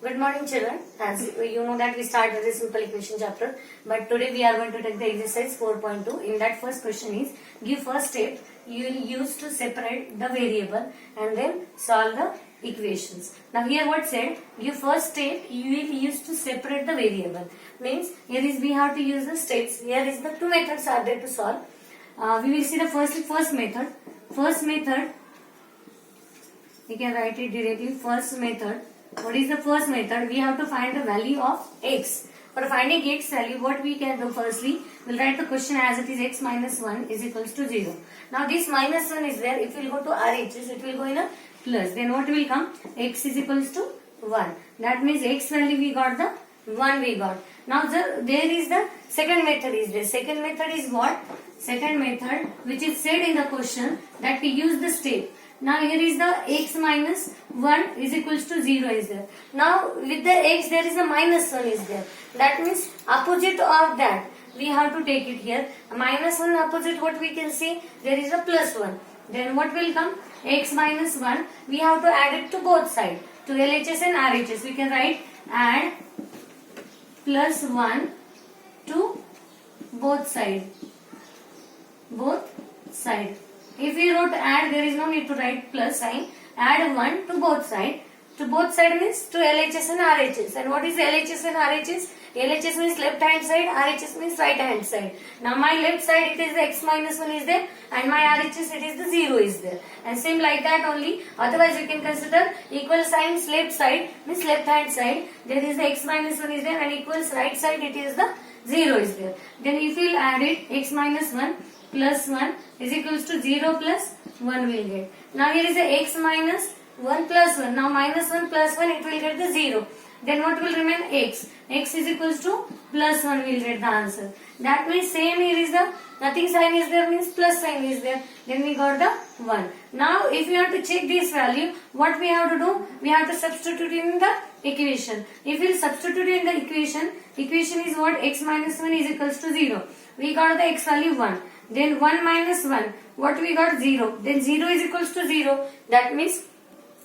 Good morning, children. As you know that we started the simple equation chapter, but today we are going to take the exercise 4.2. In that first question is, give first step you will use to separate the variable and then solve the equations. Now here what said, give first step you will use to separate the variable. Means here is we have to use the steps. Here is the two methods are there to solve. We will see the first method. First method, we can write it directly. First method. What is the first method? We have to find the value of x. For finding x value, what we can do firstly, we'll write the question as it is x minus 1 is equals to 0. Now this minus 1 is there. If we will go to RHS, it will go in a plus. Then what will come? X is equals to 1. That means x value we got the 1 we got. Now there is the second method is there. Second method is what? Second method which is said in the question that we use the step. Now here is the x minus 1 is equals to 0 is there. Now with the x there is a minus 1 is there. That means opposite of that we have to take it here. Minus 1 opposite what we can see? There is a plus 1. Then what will come? X minus 1. We have to add it to both sides. To LHS and RHS. We can write add plus 1 to both sides. Both sides. If we wrote add, there is no need to write plus sign. Add 1 to both sides. To both sides means to LHS and RHS. And what is LHS and RHS? LHS means left hand side, RHS means right hand side. Now my left side it is the x minus 1 is there and my RHS it is the 0 is there. And same like that only. Otherwise you can consider equal signs left side means left hand side. There is the x minus 1 is there and equals right side it is the 0 is there. Then if we will add it x minus 1 plus 1 is equals to 0 plus 1 will get. Now here is a x minus 1 plus 1. Now minus 1 plus 1 it will get the 0. Then what will remain? X. X is equals to plus 1 will get the answer. That means same here is the nothing sign is there means plus sign is there. Then we got the 1. Now if you want to check this value, what we have to do? We have to substitute in the equation. If we substitute in the equation is what? X minus 1 is equals to 0. We got the x value 1. Then 1 minus 1. What we got? 0. Then 0 is equals to 0. That means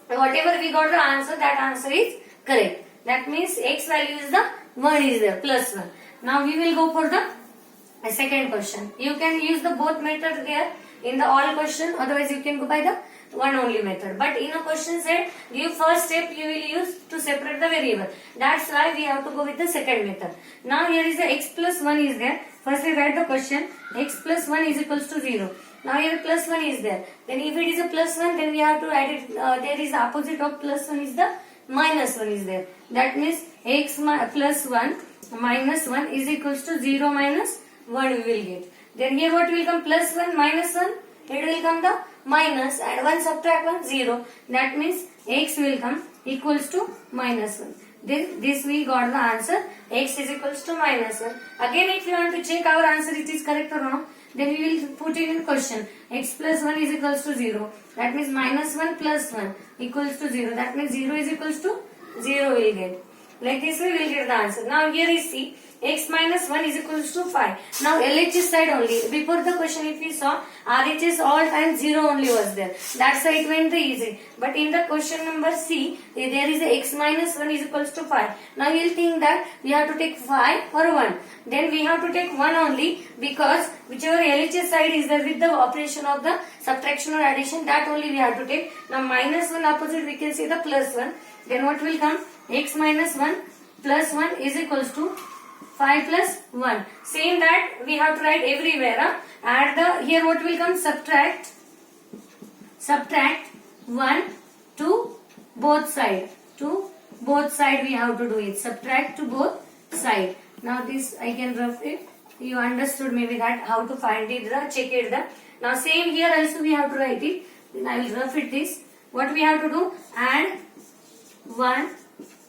whatever we got the answer, that answer is correct. That means x value is the 1 is there, plus 1. Now we will go for the second question. You can use the both method there in the all question. Otherwise you can go by the one only method. But in a question said, give first step you will use to separate the variable. That's why we have to go with the second method. Now here is the x plus 1 is there. First we write the question. X plus 1 is equals to 0. Now here plus 1 is there. Then if it is a plus 1 then we have to add it. There is the opposite of plus 1 is the minus 1 is there. That means x plus 1 minus 1 is equals to 0 minus 1 we will get. Then here what will come? Plus 1 minus 1. It will come the minus and 1 subtract 1 0. That means x will come equals to minus 1. Then this we got the answer. X is equals to minus 1. Again if you want to check our answer it is correct or no, then we will put it in question. X plus 1 is equals to 0. That means minus 1 plus 1 equals to 0. That means 0 is equals to 0 we will get. Like this way we will get the answer. Now here is see. X minus 1 is equals to 5. Now LHS side only. Before the question if we saw RHS all time 0 only was there. That's why it went the easy. But in the question number C, there is a x minus 1 is equals to 5. Now you will think that we have to take 5 or 1. Then we have to take 1 only because whichever LHS side is there with the operation of the subtraction or addition, that only we have to take. Now minus 1 opposite we can see the plus 1. Then what will come? X minus 1 plus 1 is equals to 5 plus 1. Same that we have to write everywhere. Add the, here what will come? Subtract 1 to both side. To both side we have to do it. Subtract to both side. Now this I can rough it. You understood maybe that how to find it, check it. Now same here also we have to write it. Then I will rough it this. What we have to do? Add 1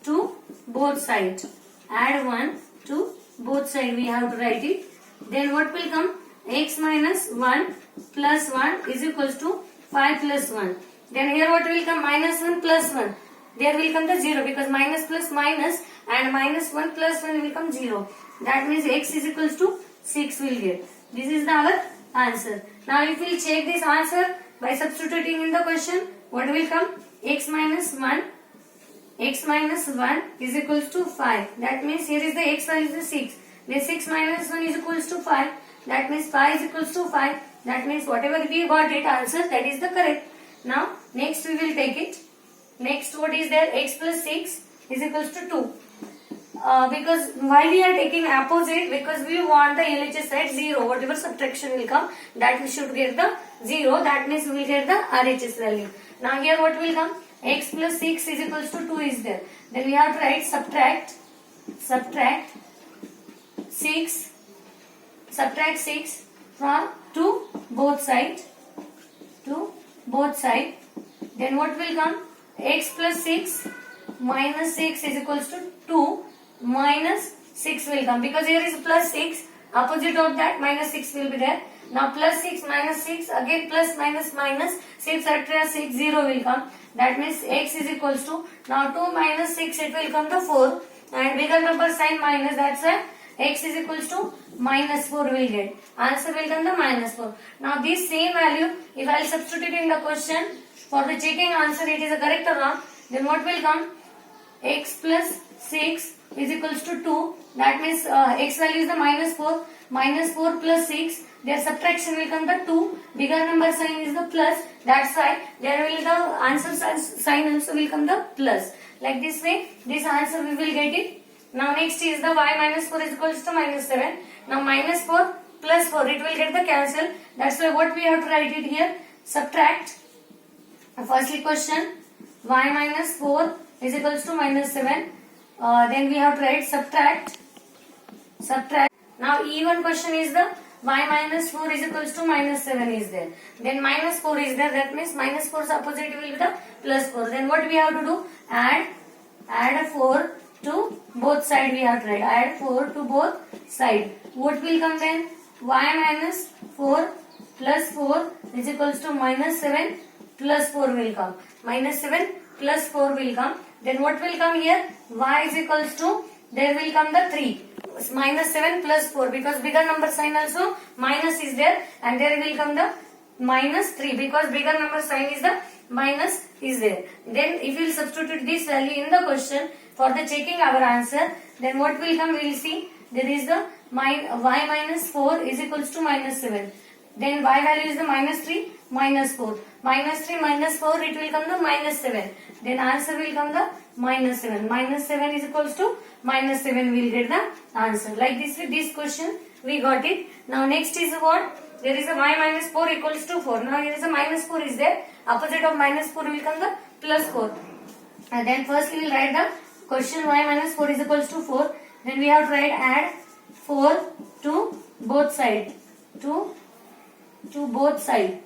to both sides. Add 1 to both sides we have to write it. Then what will come? X minus 1 plus 1 is equals to 5 plus 1. Then here what will come? Minus 1 plus 1. There will come the 0 because minus plus minus and minus 1 plus 1 will come 0. That means x is equals to 6 will get. This is our answer. Now if we check this answer by substituting in the question, what will come? X minus 1 x minus 1 is equals to 5. That means here is the x value is 6. Then 6 minus 1 is equals to 5. That means 5 is equals to 5. That means whatever we got it answer, that is the correct. Now next we will take it. Next what is there? X plus 6 is equals to 2. Because why we are taking opposite? Because we want the LHS side 0. Whatever subtraction will come, that we should get the 0. That means we will get the RHS value. Now here what will come? X plus 6 is equals to 2 is there. Then we have to write subtract 6 from to both sides. Then what will come? X plus 6 minus 6 is equals to 2 minus 6 will come, because here is plus 6, opposite of that minus 6 will be there. Now plus 6 minus 6, again plus minus 6 subtract 6, 0 will come. That means x is equals to, now 2 minus 6 it will come to 4, and bigger number sign minus, that's why x is equals to minus 4 will get. Answer will come the minus 4. Now this same value, if I will substitute in the question for the checking answer it is a correct or wrong, then what will come? X plus 6 is equals to 2. That means x value is the minus 4. Minus 4 plus 6. Their subtraction will come the 2. Bigger number sign is the plus. That's why there will the answer sign also will come the plus. Like this way, this answer we will get it. Now next is the y minus 4 is equals to minus 7. Now minus 4 plus 4, it will get the cancel. That's why what we have to write it here. Subtract. Firstly question, y minus 4 is equals to minus 7. Then we have to write subtract. Now even question is the y minus 4 is equals to minus 7 is there. Then minus 4 is there. That means minus 4's opposite will be the plus 4. Then what we have to do? Add a 4 to both side we have to write. Add 4 to both side. What will come then? Y minus 4 plus 4 is equals to minus 7 plus 4 will come. Minus 7 plus 4 will come. Then what will come here? Y is equals to, there will come the 3. Minus 7 plus 4, because bigger number sign also minus is there, and there will come the minus 3 because bigger number sign is the minus is there. Then if you will substitute this value in the question for the checking our answer, then what will come? We will see there is the y minus 4 is equals to minus 7. Then y value is the minus 3, minus 4. Minus 3 minus 4, it will come the minus 7. Then answer will come the minus 7. Minus 7 is equals to minus 7 will get the answer. Like this with this question we got it. Now next is what? There is a y minus 4 equals to 4. Now here is a minus 4 is there. Opposite of minus 4 will come the plus 4. And then first we will write the question y minus 4 is equals to 4. Then we have to write add 4 to both side. To both side.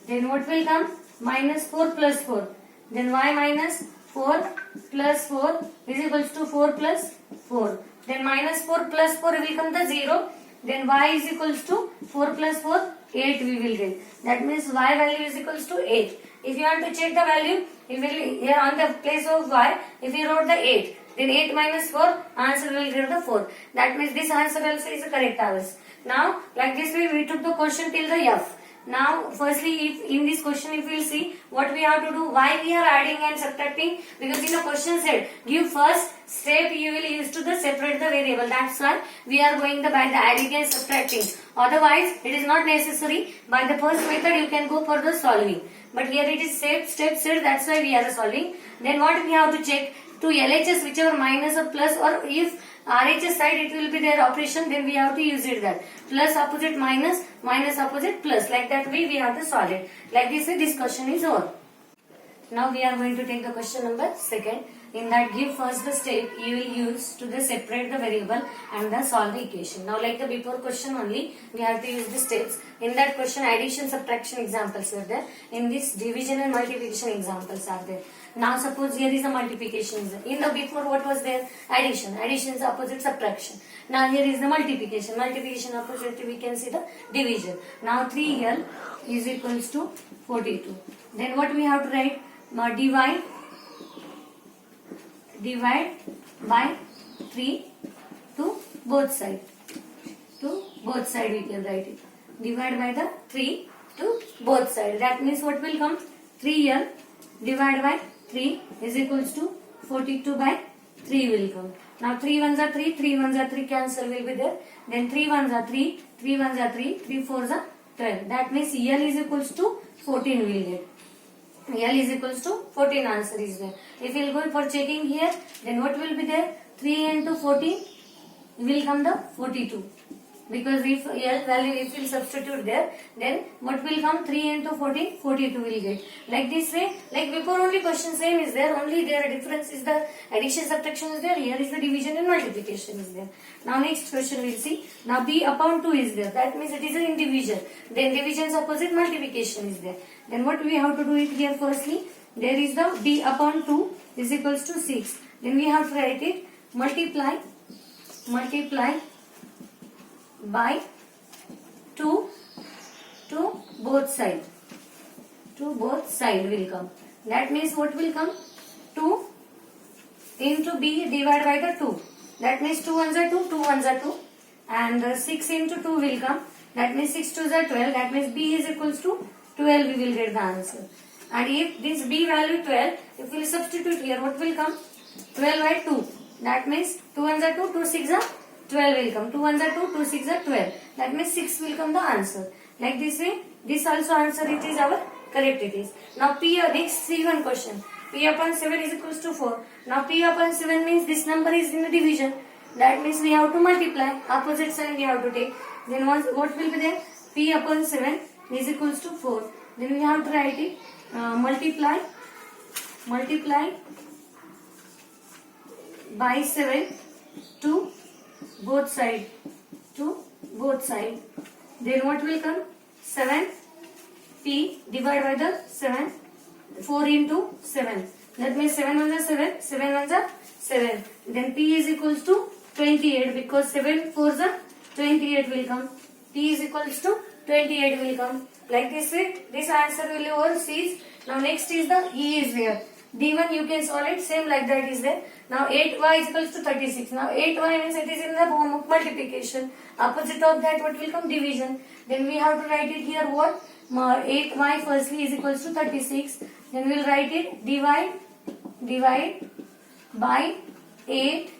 Then what will come? Minus 4 plus 4. Then y minus 4 plus 4 is equals to 4 plus 4. Then minus 4 plus 4 will come the 0. Then y is equals to 4 plus 4, 8 we will get. That means y value is equals to 8. If you want to check the value, you will here on the place of y, if you wrote the 8, then 8 minus 4, answer will get the 4. That means this answer also is the correct ours. Now, like this way we took the question till the f. Now, firstly, if in this question, if we will see what we have to do, why we are adding and subtracting, because in the question said, give first step you will use to the separate the variable. That's why we are going by the adding and subtracting. Otherwise, it is not necessary. By the first method, you can go for the solving. But here it is step said, that's why we are solving. Then what we have to check? To LHS, whichever minus or plus, or if RHS side it will be their operation, then we have to use it that. Plus opposite minus, minus opposite plus. Like that way we have to solve it. Like this way this question is over. Now we are going to take the question number 2nd. In that, give first the step you will use to the separate the variable and the solve the equation. Now like the before question only, we have to use the steps. In that question, addition, subtraction examples were there. In this, division and multiplication examples are there. Now suppose here is a multiplication. In the before what was there? Addition. Addition is opposite subtraction. Now here is the multiplication. Multiplication opposite we can see the division. Now 3 here is equals to 42. Then what we have to write? Now divide by 3 to both side. To both side we can write it. Divide by the 3 to both side. That means what will come? 3 here divide by 3 is equals to 42 by 3 will come. Now 3 ones are 3, 3 ones are 3, cancel will be there. Then 3 ones are 3, 3 ones are 3, 3 fours are 12. That means L is equals to 14 will get. L is equals to 14 answer is there. If we will go for checking here, then what will be there? 3 into 14 will come the 42. Because if L value if we substitute there, then what will come? 3 into 14, 42 will get. Like this way, like before only question same is there, only their difference is the addition subtraction is there, here is the division and multiplication is there. Now next question we'll see. Now B upon 2 is there, that means it is an division. Then division's opposite multiplication is there. Then what we have to do it here firstly, there is the B upon 2 is equals to 6. Then we have to write it multiply by 2 to both side. To both side will come. That means what will come? 2 into B divided by the 2. That means 2 ones are 2, 2 ones are 2. And 6 into 2 will come. That means 6 2s are 12. That means B is equals to 12 we will get the answer. And if this B value 12, if we will substitute here, what will come? 12 by 2. That means 2 ones are 2, 2 6 are 12 will come. 2 ones are 2, 2 6 are 12. That means 6 will come the answer. Like this way, this also answer it is our correct it is. Now P next C1 question. P upon 7 is equals to 4. Now P upon 7 means this number is in the division. That means we have to multiply. Opposite sign we have to take. Then what will be there? P upon 7 is equals to 4. Then we have to write it multiply by 7 to both side. Then what will come? 7 P divided by the 7. 4 into 7. That means 7 ones are 7. 7 ones are 7. Then P is equals to 28 because 7 fours are 28 will come. P is equals to 28 will come. Like this way, this answer will be over C's. Now next is the E is there. D1 you can solve it same like that is there. Now 8y is equals to 36. Now 8y means it is in the form of multiplication. Opposite of that what will come? Division. Then we have to write it here what? 8y firstly is equals to 36. Then we will write it divide by 8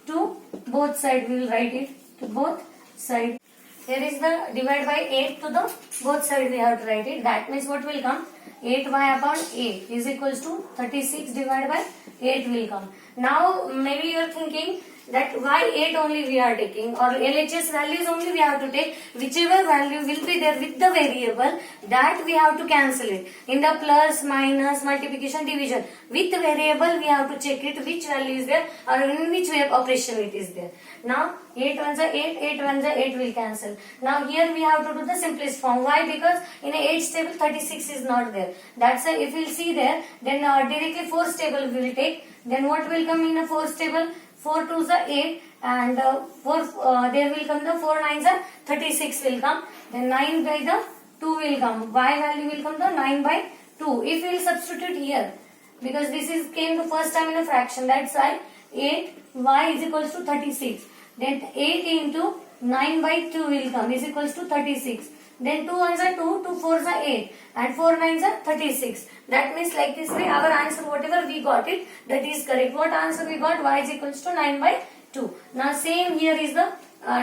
to both side. We will write it to both side. Here is the divide by 8 to the both side we have to write it. That means what will come? 8y upon 8 is equals to 36 divided by 8 will come. Now maybe you are thinking that why 8 only we are taking or LHS values only we have to take. Whichever value will be there with the variable that we have to cancel it. In the plus, minus, multiplication, division with the variable we have to check it which value is there or in which way of operation it is there. Now 8 ones are 8, 8 ones are 8 will cancel. Now here we have to do the simplest form. Why? Because in a 8 table 36 is not there. That's why if we will see there then directly 4 table we will take. Then what will come in a 4 table? 4 2s are 8 and there will come the 4 9s are 36 will come. Then 9 by the 2 will come. Y value will come the 9 by 2. If we will substitute here because this is came the first time in a fraction, that's why 8y is equals to 36. Then 8 into 9 by 2 will come is equals to 36. Then 2 ones are 2, 2 fours are 8 and 4 nines are 36. That means like this way our answer whatever we got it that is correct. What answer we got? Y is equals to 9 by 2. Now same here is the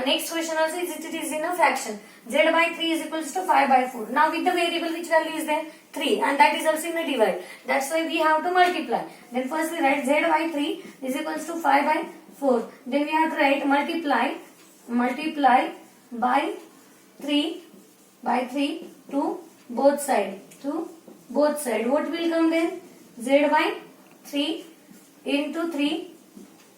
next question also is it is in a fraction. Z by 3 is equals to 5 by 4. Now with the variable which value is there? 3 and that is also in a divide. That's why we have to multiply. Then first we write Z by 3 is equals to 5 by 4. Then we have to write multiply by 3 to both side. What will come then? Z by 3 into 3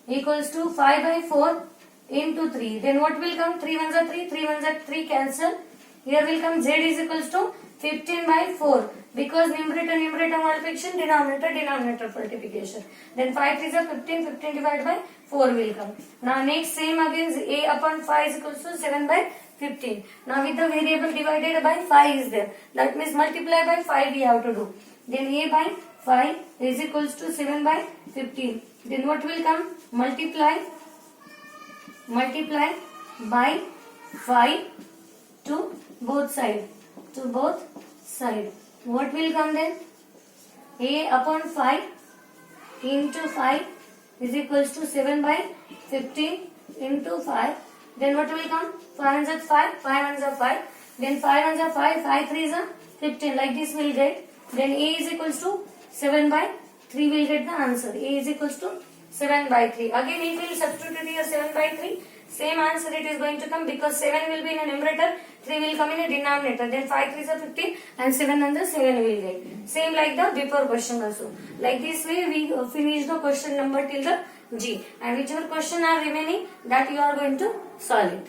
equals to 5 by 4 into 3. Then what will come? 3 ones are 3, 3 ones are 3 cancel. Here will come Z is equals to 15 by 4 because numerator multiplication, denominator multiplication. Then 5 3s are 15, 15 divided by 4 will come. Now next same again A upon 5 is equals to 7 by 15. Now with the variable divided by 5 is there. That means multiply by 5 we have to do. Then A by 5 is equals to 7 by 15. Then what will come? Multiply by 5 to both side. What will come then? A upon 5 into 5 is equals to 7 by 15 into 5. Then what will come? 5 ones are 5, 5 ones are 5. Then 5 ones are 5, 5 threes are 15. Like this we'll get. Then A is equals to 7 by 3 will get the answer. A is equals to 7 by 3. Again if we will substitute here 7 by 3, same answer it is going to come because 7 will be in a numerator, 3 will come in a denominator. Then 5 3s are 15 and 7 and the 7 will get. Same like the before question also. Like this way we finish the question number till the G. And whichever question are remaining that you are going to solve it.